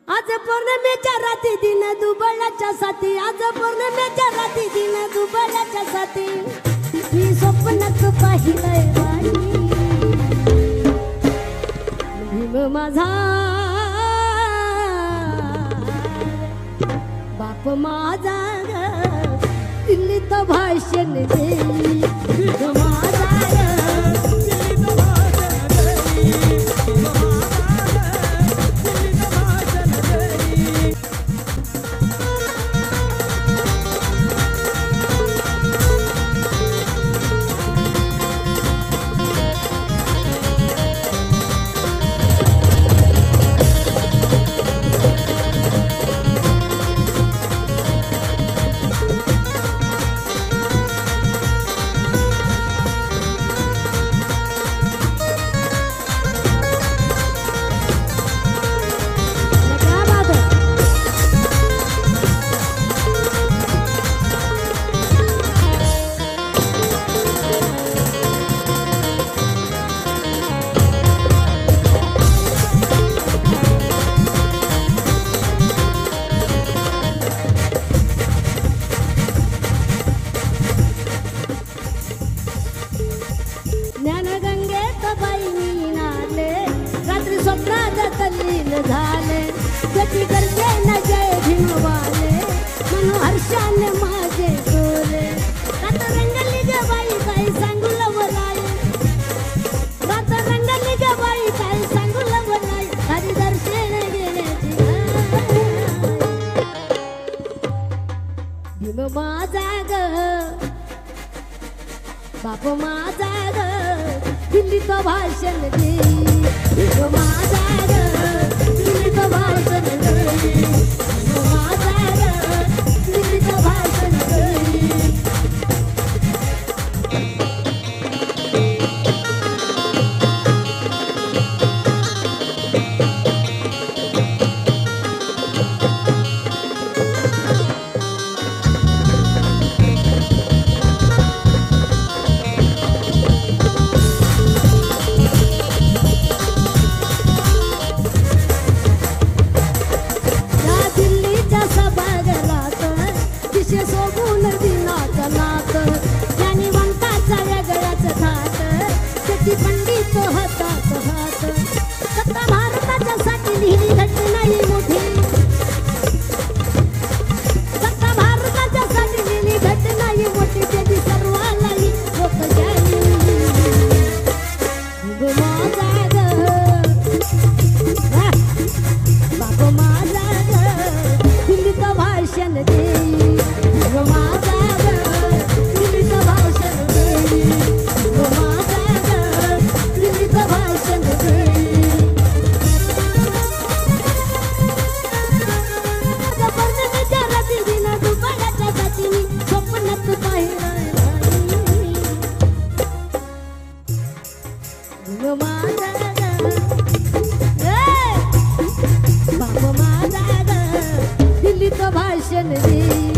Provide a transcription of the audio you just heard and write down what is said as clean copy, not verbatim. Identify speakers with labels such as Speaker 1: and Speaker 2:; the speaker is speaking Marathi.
Speaker 1: आज पौर्णिमेच्या रात्री दिन दुबळ्याच्या साथी, आज पौर्णिमेच्या रात्री दिन दुबळ्याच्या साथी, मी स्वप्नात पाहिलंय बाई भीम माझा बाप माझा दिल्लीत भाषण देई भीम माझा झाले कधी करते न जय भीमवाले म्हणून हर्षाने माझे डोले रात रंगली ग बाई काय सांगू लवलाय रात रंगली ग बाई काय सांगू लवलाय हरी दर्शन घेण्याची भीम माझा ग बाप माझा ग दिल्लीत भाषण दे भीम माझा ग पंडित हातात हात सत्ता भारताच्यासाठी लिहिली घटना ही मोठी सत्ता भारताच्यासाठी लिहिली घटना ही मोठी त्याची सर्वांनाही लोक जाणी भीम माझा ग बाप माझा ग दिल्लीत भाषण देई भीम माझा ग दिल्लीत भाषण देई भीम माझा बाप माझा दिल्लीत भाषण दे